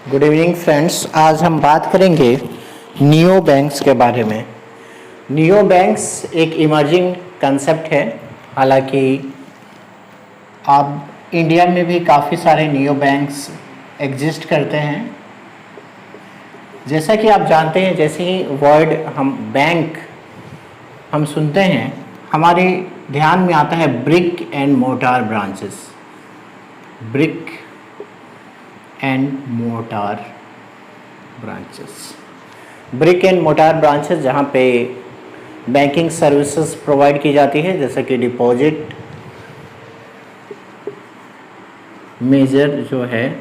Good evening friends. आज हम बात करेंगे नियो बैंक्स के बारे में। नियो बैंक्स एक इमर्जिंग कंसेप्ट है। हालांकि अब इंडिया में भी काफ़ी सारे नियो बैंक्स एग्जिस्ट करते हैं। जैसा कि आप जानते हैं, जैसे ही वर्ड हम सुनते हैं, हमारे ध्यान में आता है brick and mortar branches. Brick and mortar branches जहाँ पे बैंकिंग सर्विसेज प्रोवाइड की जाती है, जैसे कि डिपॉजिट मेजर जो है,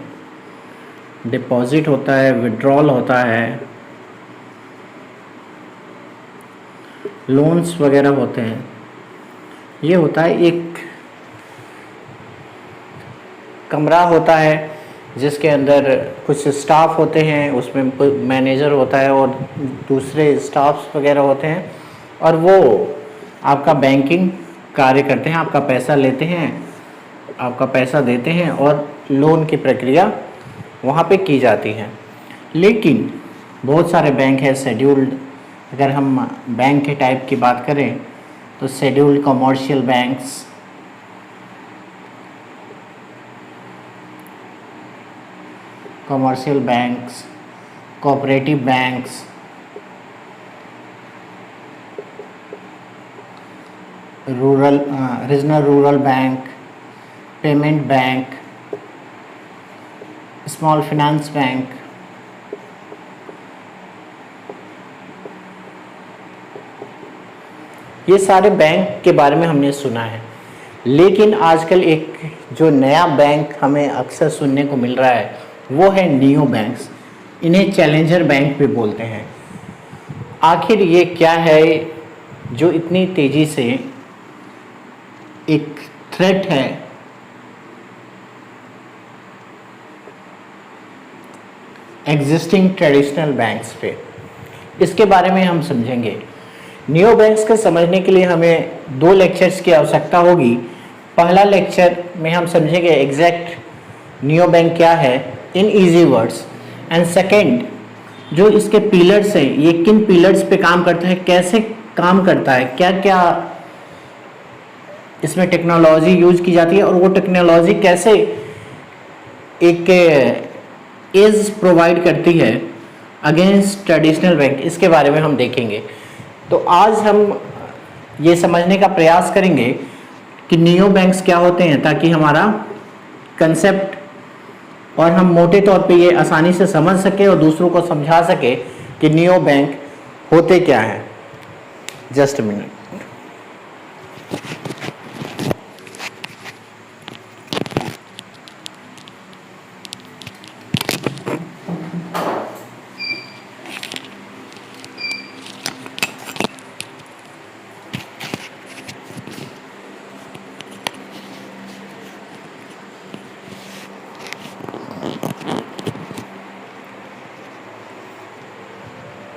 डिपॉजिट होता है, विड्रॉल होता है, लोन्स वगैरह होते हैं। ये होता है, एक कमरा होता है जिसके अंदर कुछ स्टाफ होते हैं, उसमें मैनेजर होता है और दूसरे स्टाफ्स वगैरह होते हैं, और वो आपका बैंकिंग कार्य करते हैं, आपका पैसा लेते हैं, आपका पैसा देते हैं और लोन की प्रक्रिया वहाँ पे की जाती है। लेकिन बहुत सारे बैंक हैं शेड्यूल्ड। अगर हम बैंक के टाइप की बात करें तो scheduled commercial banks, cooperative banks, regional rural bank, payment bank, small finance bank, ये सारे बैंक के बारे में हमने सुना है। लेकिन आजकल एक जो नया बैंक हमें अक्सर सुनने को मिल रहा है वो है नियो बैंक्स। इन्हें चैलेंजर बैंक भी बोलते हैं। आखिर ये क्या है जो इतनी तेज़ी से एक थ्रेट है एग्जिस्टिंग ट्रेडिशनल बैंक्स पे, इसके बारे में हम समझेंगे। नियो बैंक्स को समझने के लिए हमें 2 लेक्चर्स की आवश्यकता होगी। पहला लेक्चर में हम समझेंगे एग्जैक्ट नियो बैंक क्या है in easy words, and second जो इसके पिलर्स हैं, ये किन पिलर्स पे काम करता है, कैसे काम करता है, क्या क्या इसमें टेक्नोलॉजी यूज की जाती है और वो टेक्नोलॉजी कैसे एक एज प्रोवाइड करती है अगेंस्ट ट्रेडिशनल बैंक, इसके बारे में हम देखेंगे। तो आज हम ये समझने का प्रयास करेंगे कि नियो बैंक्स क्या होते हैं, ताकि हमारा कंसेप्ट और हम मोटे तौर पे ये आसानी से समझ सके और दूसरों को समझा सके कि नियो बैंक होते क्या हैं। Just a minute.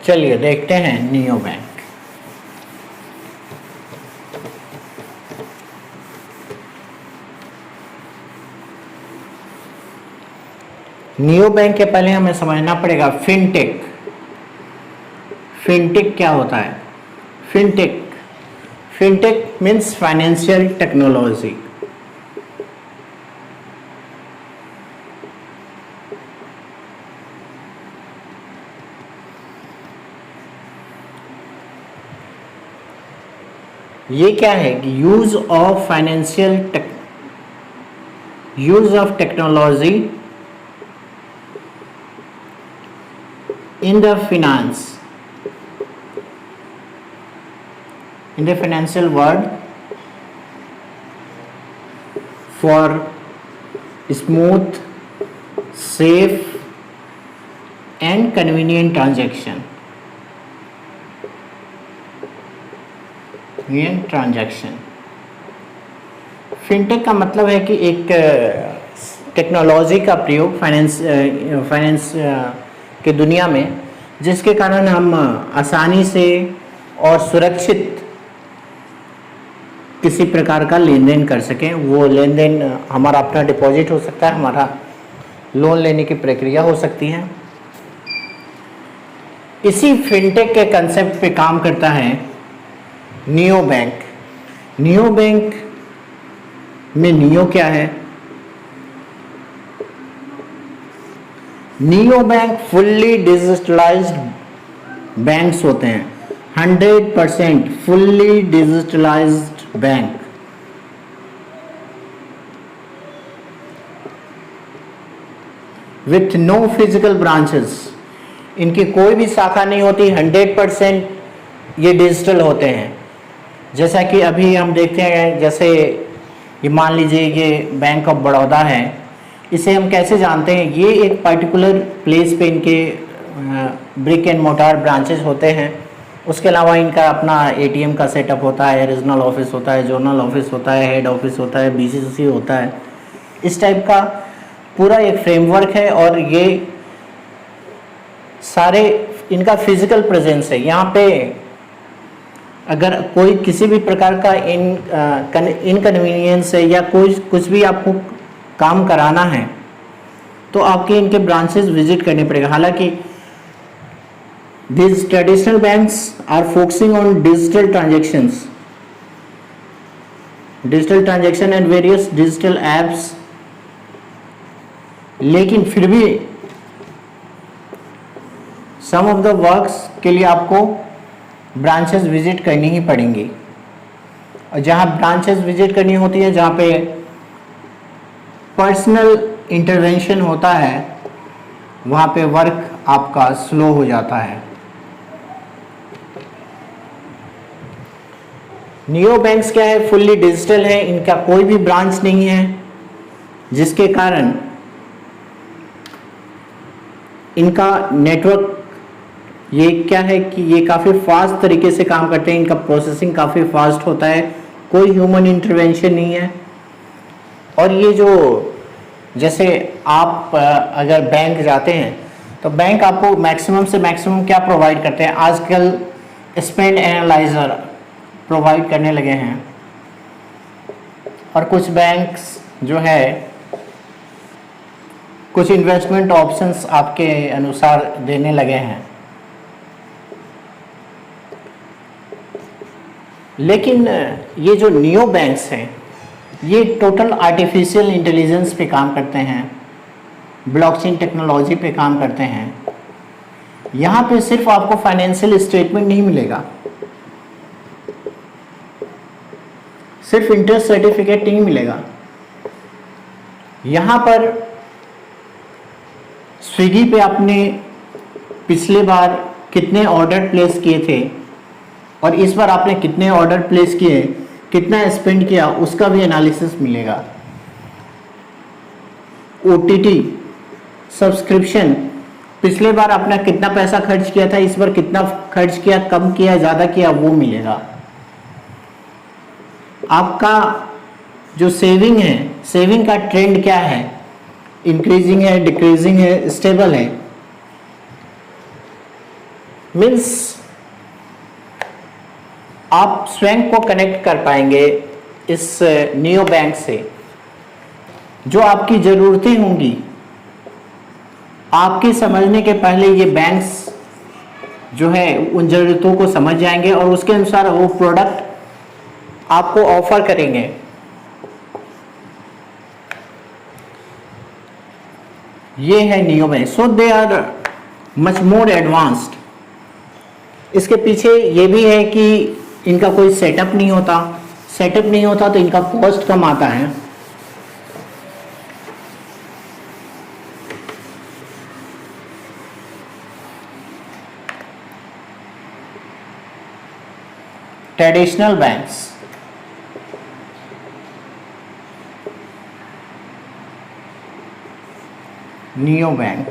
चलिए देखते हैं नियो बैंक। नियो बैंक के पहले हमें समझना पड़ेगा फिनटेक। फिनटेक क्या होता है? Fintech means financial technology. ये क्या है कि use of technology in the financial world for smooth, safe and convenient transaction. Fintech का मतलब है कि एक टेक्नोलॉजी का प्रयोग फाइनेंस की दुनिया में, जिसके कारण हम आसानी से और सुरक्षित किसी प्रकार का लेन देन कर सकें। वो लेन देन हमारा अपना डिपॉजिट हो सकता है, हमारा लोन लेने की प्रक्रिया हो सकती है। इसी फिनटेक के कंसेप्ट पे काम करता है नियो बैंक। नियो बैंक में नियो क्या है? Neo bank fully digitalised banks होते हैं, 100% fully digitalised bank. With no physical branches, इनकी कोई भी शाखा नहीं होती, 100% ये डिजिटल होते हैं। जैसा कि अभी हम देखते हैं, जैसे ये मान लीजिए ये बैंक ऑफ बड़ौदा है, इसे हम कैसे जानते हैं? ये एक पर्टिकुलर प्लेस पे इनके ब्रिक एंड मोटार ब्रांचेस होते हैं। उसके अलावा इनका अपना एटीएम का सेटअप होता है, रीजनल ऑफिस होता है, जोनल ऑफिस होता है, हेड ऑफिस होता है, बीसीसी होता है। इस टाइप का पूरा एक फ्रेमवर्क है और ये सारे इनका फिजिकल प्रेजेंस है। यहाँ पे अगर कोई किसी भी प्रकार का इनकन्वीनियंस है या कोई कुछ भी आपको काम कराना है तो आपके इनके ब्रांचेस विजिट करने पड़ेगा। हालांकि these traditional banks are focusing on digital transaction and various digital apps, लेकिन फिर भी सम ऑफ द वर्क्स के लिए आपको ब्रांचेस विजिट करनी ही पड़ेंगी। और जहाँ ब्रांचेस विजिट करनी होती है, जहाँ पे पर्सनल इंटरवेंशन होता है, वहाँ पे वर्क आपका स्लो हो जाता है। नियो बैंक्स क्या है? फुल्ली डिजिटल है, इनका कोई भी ब्रांच नहीं है, जिसके कारण इनका नेटवर्क ये क्या है कि ये काफ़ी फास्ट तरीके से काम करते हैं, इनका प्रोसेसिंग काफ़ी फास्ट होता है, कोई ह्यूमन इंटरवेंशन नहीं है। और ये जो जैसे आप अगर बैंक जाते हैं तो बैंक आपको मैक्सिमम से मैक्सिमम क्या प्रोवाइड करते हैं? आजकल स्पेंड एनालाइजर प्रोवाइड करने लगे हैं और कुछ बैंक्स जो है कुछ इन्वेस्टमेंट ऑप्शंस आपके अनुसार देने लगे हैं। लेकिन ये जो नियो बैंक्स हैं ये टोटल आर्टिफिशियल इंटेलिजेंस पे काम करते हैं, ब्लॉकचेन टेक्नोलॉजी पे काम करते हैं। यहाँ पे सिर्फ आपको फाइनेंशियल स्टेटमेंट नहीं मिलेगा, सिर्फ इंटरेस्ट सर्टिफिकेट नहीं मिलेगा। यहाँ पर स्विगी पे आपने पिछले बार कितने ऑर्डर प्लेस किए थे और इस बार आपने कितने ऑर्डर प्लेस किए, कितना स्पेंड किया, उसका भी एनालिसिस मिलेगा। ओटीटी सब्सक्रिप्शन, पिछले बार आपने कितना पैसा खर्च किया था, इस बार कितना खर्च किया, कम किया, ज़्यादा किया, वो मिलेगा। आपका जो सेविंग है, सेविंग का ट्रेंड क्या है, इंक्रीजिंग है, डिक्रीजिंग है, स्टेबल है, मीन्स आप स्वयं को कनेक्ट कर पाएंगे इस नियो बैंक से। जो आपकी ज़रूरतें होंगी आपके समझने के पहले ये बैंक्स जो है उन ज़रूरतों को समझ जाएंगे और उसके अनुसार वो प्रोडक्ट आपको ऑफर करेंगे। ये है neo bank, so they are much more advanced. इसके पीछे ये भी है कि इनका कोई सेटअप नहीं होता, सेटअप नहीं होता तो इनका कॉस्ट कम आता है। Traditional banks, neo bank,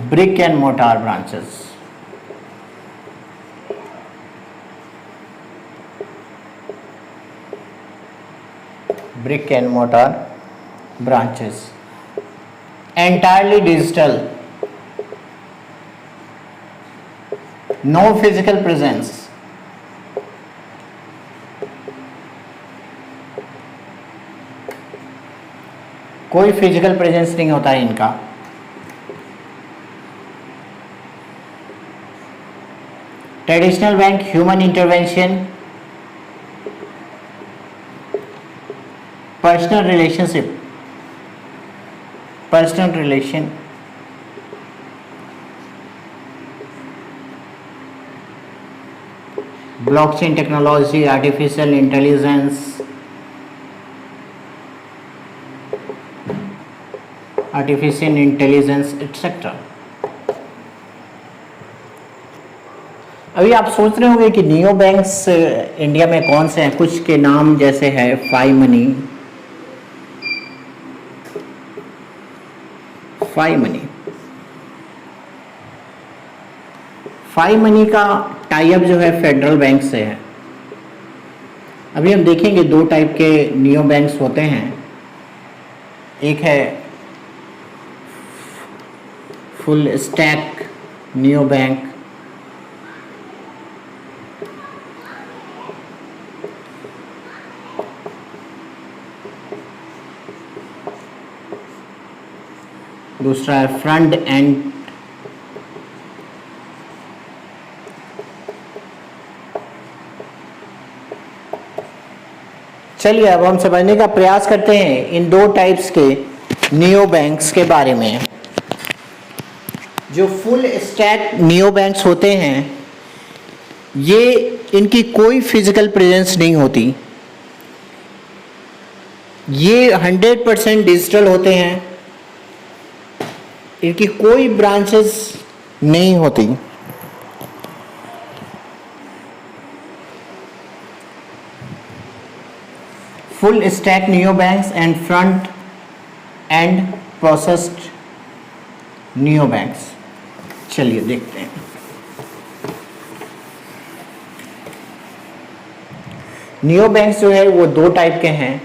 brick and mortar branches, brick and mortar branches, entirely digital, no physical presence, कोई फिजिकल प्रेजेंस नहीं होता है इनका। Traditional bank human intervention, personal relationship, personal relation, blockchain technology, artificial intelligence, artificial intelligence etcetera. अभी आप सोच रहे होंगे कि नियो बैंक्स इंडिया में कौन से हैं। कुछ के नाम जैसे है फाइव मनी, फाइव मनी का टाई अप जो है फेडरल बैंक से है। अभी हम देखेंगे दो टाइप के नियो बैंक्स होते हैं। एक है फुल स्टैक नियो बैंक, दूसरा है फ्रंट एंड चलिए अब हम समझने का प्रयास करते हैं इन दो टाइप्स के नियो बैंक्स के बारे में। जो फुल स्टैक नियो बैंक्स होते हैं ये इनकी कोई फिजिकल प्रेजेंस नहीं होती, ये 100% डिजिटल होते हैं, इनकी कोई ब्रांचेस नहीं होती। Full stack neo banks and front end processed neo banks. चलिए देखते हैं। नियो बैंक्स जो है वो दो टाइप के हैं,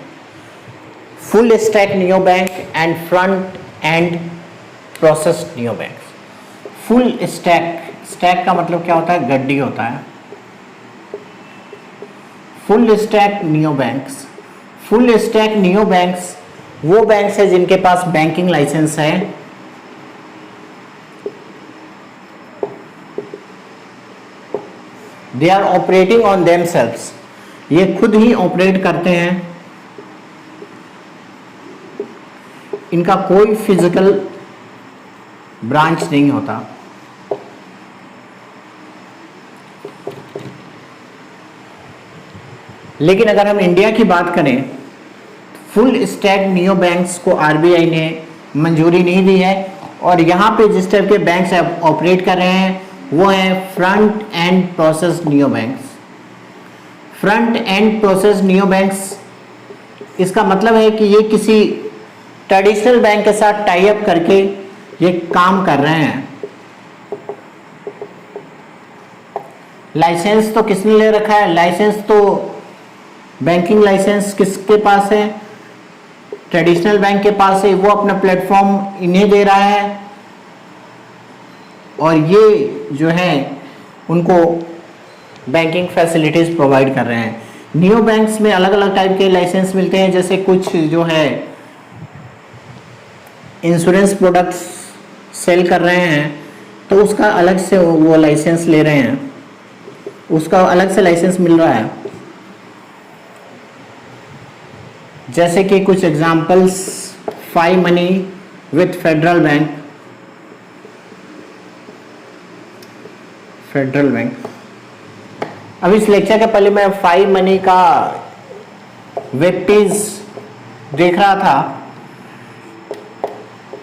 full stack neo bank and front end processed neo banks. Full stack, stack का मतलब क्या होता है, गड्डी होता है। Full stack neo banks, full stack neo banks वो बैंक्स है जिनके पास बैंकिंग लाइसेंस है, they are operating on themselves, ये खुद ही ऑपरेट करते हैं, इनका कोई फिजिकल ब्रांच नहीं होता। लेकिन अगर हम इंडिया की बात करें, फुल स्टैक नियो बैंक्स को आरबीआई ने मंजूरी नहीं दी है और यहाँ पे जिस टाइप के बैंक्स ऑपरेट कर रहे हैं वो है front end processed neo banks. Front end processed neo banks, इसका मतलब है कि ये किसी ट्रेडिशनल बैंक के साथ टाई अप करके ये काम कर रहे हैं। लाइसेंस तो किसने ले रखा है, लाइसेंस तो बैंकिंग लाइसेंस किसके पास है, ट्रेडिशनल बैंक के पास है, वो अपना प्लेटफॉर्म इन्हें दे रहा है और ये जो है उनको बैंकिंग फैसिलिटीज प्रोवाइड कर रहे हैं। नियो बैंक्स में अलग अलग टाइप के लाइसेंस मिलते हैं, जैसे कुछ जो है इंश्योरेंस प्रोडक्ट्स सेल कर रहे हैं तो उसका अलग से वो लाइसेंस ले रहे हैं, उसका अलग से लाइसेंस मिल रहा है। जैसे कि कुछ examples, five money with federal bank, federal bank. अब इस लेक्चर के पहले मैं फाइव मनी का वेब पेज देख रहा था,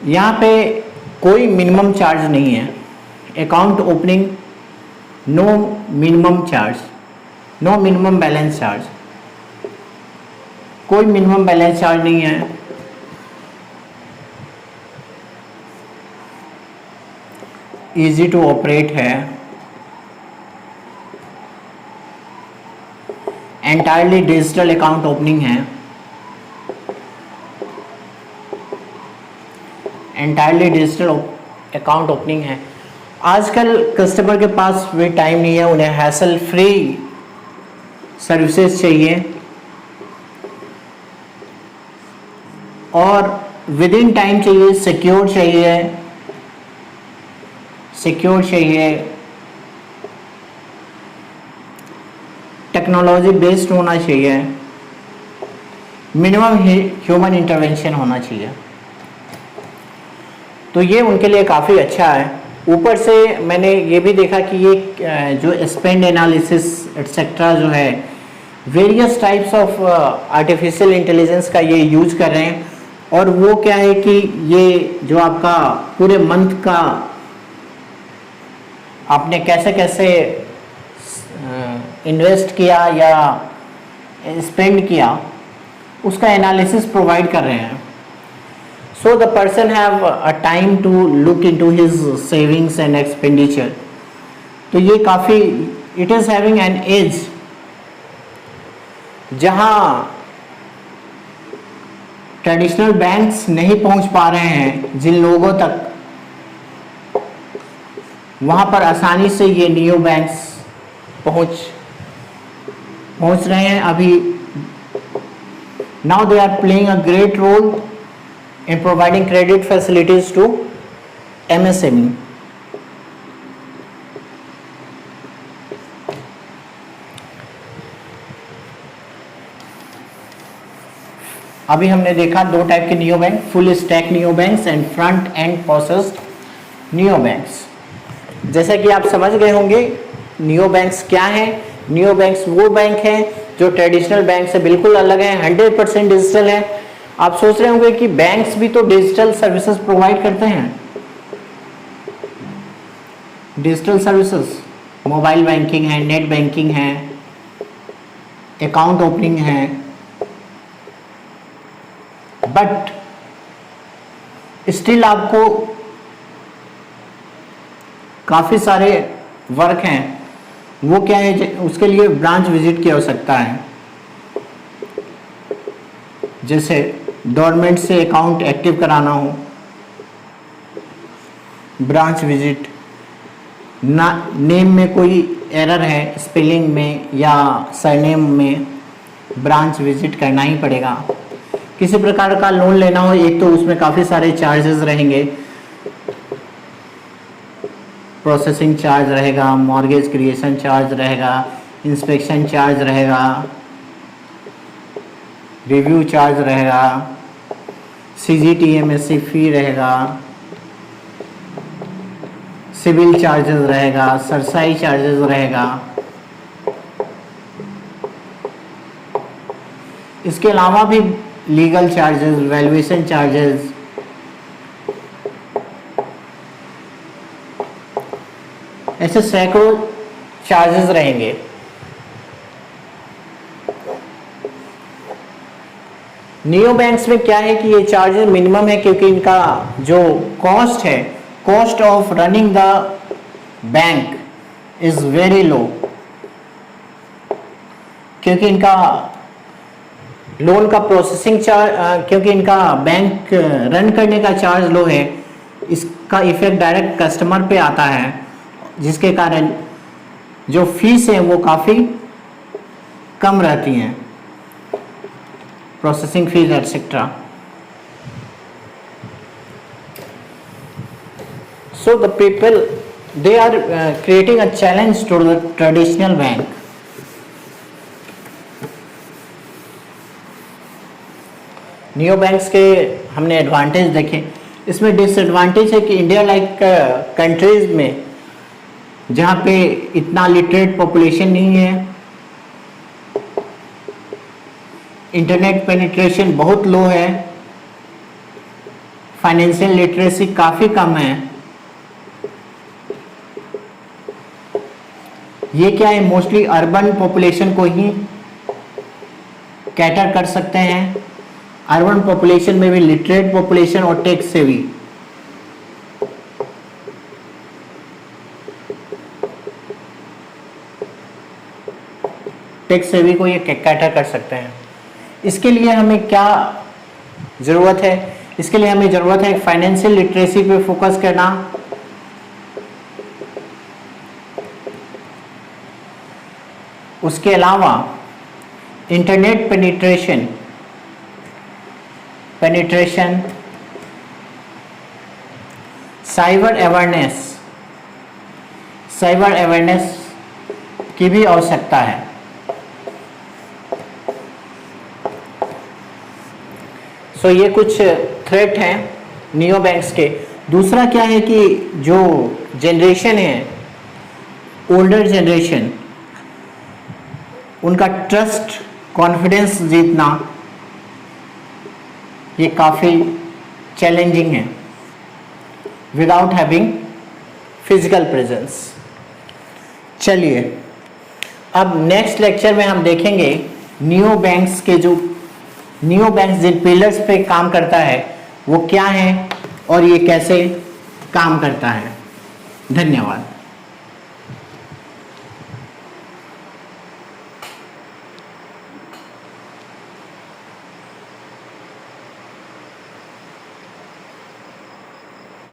यहाँ पे कोई मिनिमम चार्ज नहीं है, account opening no minimum charge, no minimum balance charge, कोई मिनिमम बैलेंस चार्ज नहीं है। इजी टू ऑपरेट है, एंटायरली डिजिटल अकाउंट ओपनिंग है, एंटायरली डिजिटल अकाउंट ओपनिंग है। आजकल कस्टमर के पास भी टाइम नहीं है, उन्हें हैसल फ्री सर्विसेज चाहिए और विद इन टाइम चाहिए, सिक्योर चाहिए, टेक्नोलॉजी बेस्ड होना चाहिए, मिनिमम ह्यूमन इंटरवेंशन होना चाहिए। तो ये उनके लिए काफ़ी अच्छा है। ऊपर से मैंने ये भी देखा कि ये जो स्पेंड एनालिसिस एटसेट्रा जो है, various types of artificial intelligence का ये यूज कर रहे हैं। और वो क्या है कि ये जो आपका पूरे मंथ का आपने कैसे कैसे इन्वेस्ट किया या स्पेंड किया, उसका एनालिसिस प्रोवाइड कर रहे हैं। So the person have a time to look into his savings and expenditure. तो ये काफ़ी, it is having an edge जहाँ ट्रेडिशनल बैंक्स नहीं पहुंच पा रहे हैं जिन लोगों तक, वहाँ पर आसानी से ये नियो बैंक्स पहुंच रहे हैं अभी। Now they are playing a great role in providing credit facilities to MSME. अभी हमने देखा दो टाइप के neo bank, full stack neo banks and front end processed neo banks. जैसा कि आप समझ गए होंगे नियो बैंक्स क्या है। नियो बैंक्स वो बैंक हैं जो ट्रेडिशनल बैंक से बिल्कुल अलग है, 100% डिजिटल है। आप सोच रहे होंगे कि बैंक्स भी तो डिजिटल सर्विसेज प्रोवाइड करते हैं। डिजिटल सर्विसेज, मोबाइल बैंकिंग है, नेट बैंकिंग है, अकाउंट ओपनिंग है, बट स्टिल आपको काफ़ी सारे वर्क हैं। वो क्या है, उसके लिए ब्रांच विजिट की आवश्यकता है। जैसे गवर्नमेंट से अकाउंट एक्टिव कराना हो, ब्रांच विजिट, ना नेम में कोई एरर है स्पेलिंग में या सरनेम में, ब्रांच विजिट करना ही पड़ेगा। किसी प्रकार का लोन लेना हो, एक तो उसमें काफ़ी सारे चार्जेस रहेंगे, प्रोसेसिंग चार्ज रहेगा, मॉर्गेज क्रिएशन चार्ज रहेगा, इंस्पेक्शन चार्ज रहेगा, रिव्यू चार्ज रहेगा, CGTMSC फी रहेगा, सिविल चार्जेस रहेगा, सरसाई चार्जेस रहेगा। इसके अलावा भी लीगल चार्जेस, वैल्यूएशन चार्जेस, ऐसे सैकड़ों चार्जेस रहेंगे। नियो बैंक्स में क्या है कि ये चार्जेस मिनिमम है, क्योंकि इनका जो कॉस्ट है, cost of running the bank is very low, क्योंकि इनका लोन का प्रोसेसिंग चार्ज, क्योंकि इनका बैंक रन करने का चार्ज लो है, इसका इफेक्ट डायरेक्ट कस्टमर पे आता है, जिसके कारण जो फीस है वो काफ़ी कम रहती हैं, processing fees etc. So the people, they are creating a challenge to the traditional bank. Neo banks के हमने एडवांटेज देखे। इसमें डिसएडवांटेज है कि इंडिया लाइक कंट्रीज में जहाँ पे इतना लिटरेट पॉपुलेशन नहीं है, इंटरनेट पेनिट्रेशन बहुत लो है, फाइनेंशियल लिटरेसी काफ़ी कम है। ये क्या है, मोस्टली अर्बन पॉपुलेशन को ही कैटर कर सकते हैं। अर्बन पॉपुलेशन में भी लिटरेट पॉपुलेशन और टेक सेवी, टेक सेवी को ये कैटर कर सकते हैं। इसके लिए हमें क्या ज़रूरत है? इसके लिए हमें ज़रूरत है फाइनेंशियल लिटरेसी पे फोकस करना, उसके अलावा इंटरनेट पेनिट्रेशन साइबर अवेयरनेस की भी आवश्यकता है। सो ये कुछ थ्रेट हैं नियो बैंक्स के। दूसरा क्या है कि जो जनरेशन है, ओल्डर जनरेशन, उनका ट्रस्ट कॉन्फिडेंस जीतना ये काफ़ी चैलेंजिंग है विदाउट हैविंग फिजिकल प्रेजेंस। चलिए अब नेक्स्ट लेक्चर में हम देखेंगे नियो बैंक्स जिन पिलर्स पे काम करता है वो क्या है और ये कैसे काम करता है। धन्यवाद।